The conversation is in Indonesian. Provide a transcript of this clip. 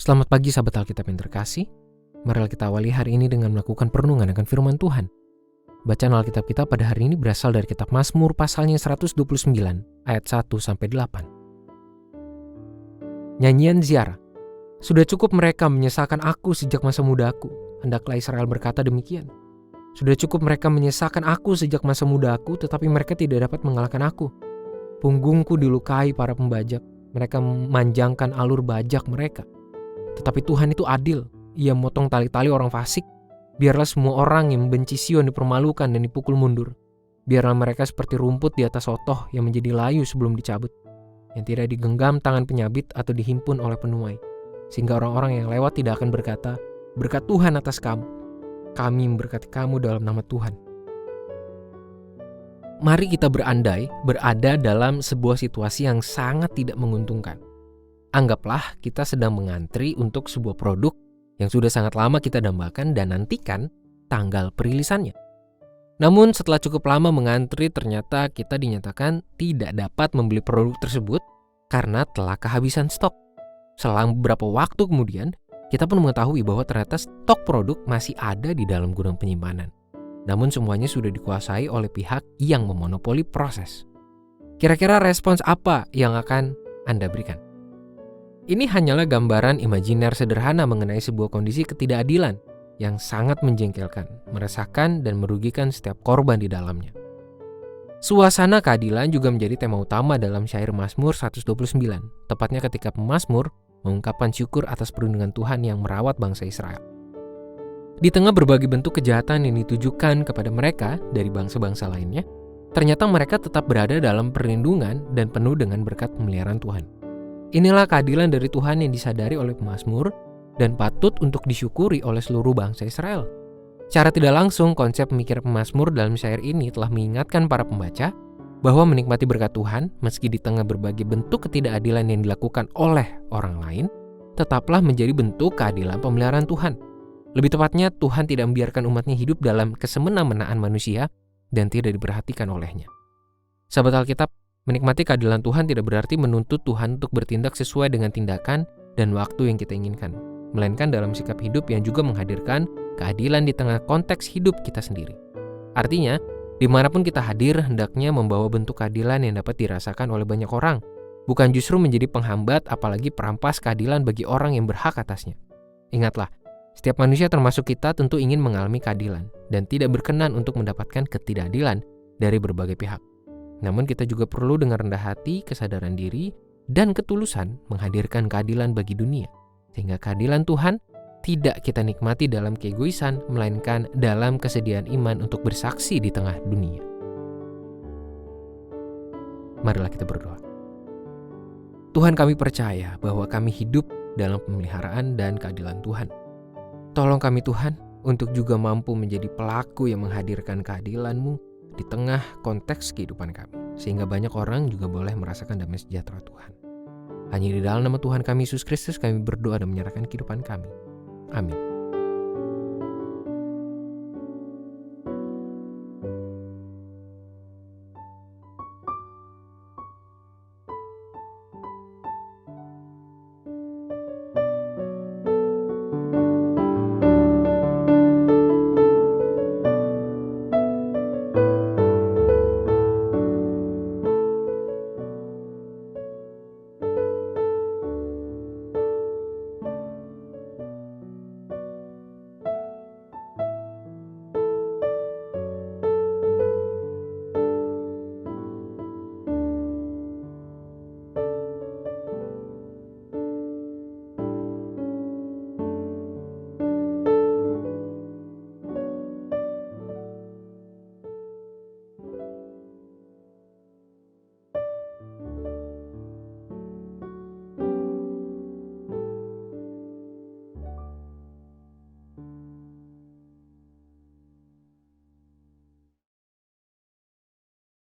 Selamat pagi sahabat Alkitab yang terkasih. Marilah kita awali hari ini dengan melakukan perenungan akan firman Tuhan. Bacaan Alkitab kita pada hari ini berasal dari kitab Mazmur pasalnya 129 ayat 1-8. Nyanyian ziarah. Sudah cukup mereka menyesalkan aku sejak masa mudaku. Hendaklah Israel berkata demikian. Sudah cukup mereka menyesalkan aku sejak masa mudaku, tetapi mereka tidak dapat mengalahkan aku. Punggungku dilukai para pembajak. Mereka memanjangkan alur bajak mereka. Tetapi Tuhan itu adil. Ia memotong tali-tali orang fasik. Biarlah semua orang yang membenci Sion dipermalukan dan dipukul mundur. Biarlah mereka seperti rumput di atas otoh yang menjadi layu sebelum dicabut, yang tidak digenggam tangan penyabit atau dihimpun oleh penuai. Sehingga orang-orang yang lewat tidak akan berkata, berkat Tuhan atas kamu. Kami memberkati kamu dalam nama Tuhan. Mari kita berandai berada dalam sebuah situasi yang sangat tidak menguntungkan. Anggaplah kita sedang mengantri untuk sebuah produk yang sudah sangat lama kita dambakan dan nantikan tanggal perilisannya. Namun setelah cukup lama mengantri, ternyata kita dinyatakan tidak dapat membeli produk tersebut karena telah kehabisan stok. Selang beberapa waktu kemudian, kita pun mengetahui bahwa ternyata stok produk masih ada di dalam gudang penyimpanan. Namun semuanya sudah dikuasai oleh pihak yang memonopoli proses. Kira-kira respons apa yang akan Anda berikan? Ini hanyalah gambaran imajiner sederhana mengenai sebuah kondisi ketidakadilan yang sangat menjengkelkan, meresahkan, dan merugikan setiap korban di dalamnya. Suasana keadilan juga menjadi tema utama dalam syair Mazmur 129, tepatnya ketika pemazmur mengungkapkan syukur atas perlindungan Tuhan yang merawat bangsa Israel. Di tengah berbagai bentuk kejahatan yang ditujukan kepada mereka dari bangsa-bangsa lainnya, ternyata mereka tetap berada dalam perlindungan dan penuh dengan berkat pemeliharaan Tuhan. Inilah keadilan dari Tuhan yang disadari oleh pemazmur dan patut untuk disyukuri oleh seluruh bangsa Israel. Secara tidak langsung, konsep pemikir pemazmur dalam syair ini telah mengingatkan para pembaca bahwa menikmati berkat Tuhan, meski di tengah berbagai bentuk ketidakadilan yang dilakukan oleh orang lain, tetaplah menjadi bentuk keadilan pemeliharaan Tuhan. Lebih tepatnya, Tuhan tidak membiarkan umatnya hidup dalam kesemena-menaan manusia dan tidak diperhatikan olehnya. Sahabat Alkitab, menikmati keadilan Tuhan tidak berarti menuntut Tuhan untuk bertindak sesuai dengan tindakan dan waktu yang kita inginkan, melainkan dalam sikap hidup yang juga menghadirkan keadilan di tengah konteks hidup kita sendiri. Artinya, dimanapun kita hadir, hendaknya membawa bentuk keadilan yang dapat dirasakan oleh banyak orang, bukan justru menjadi penghambat apalagi perampas keadilan bagi orang yang berhak atasnya. Ingatlah, setiap manusia termasuk kita tentu ingin mengalami keadilan dan tidak berkenan untuk mendapatkan ketidakadilan dari berbagai pihak. Namun kita juga perlu dengan rendah hati, kesadaran diri, dan ketulusan menghadirkan keadilan bagi dunia. Sehingga keadilan Tuhan tidak kita nikmati dalam keegoisan, melainkan dalam kesediaan iman untuk bersaksi di tengah dunia. Marilah kita berdoa. Tuhan, kami percaya bahwa kami hidup dalam pemeliharaan dan keadilan Tuhan. Tolong kami Tuhan untuk juga mampu menjadi pelaku yang menghadirkan keadilan-Mu di tengah konteks kehidupan kami, sehingga banyak orang juga boleh merasakan damai sejahtera Tuhan. Hanya di dalam nama Tuhan kami Yesus Kristus kami berdoa dan menyerahkan kehidupan kami. Amin.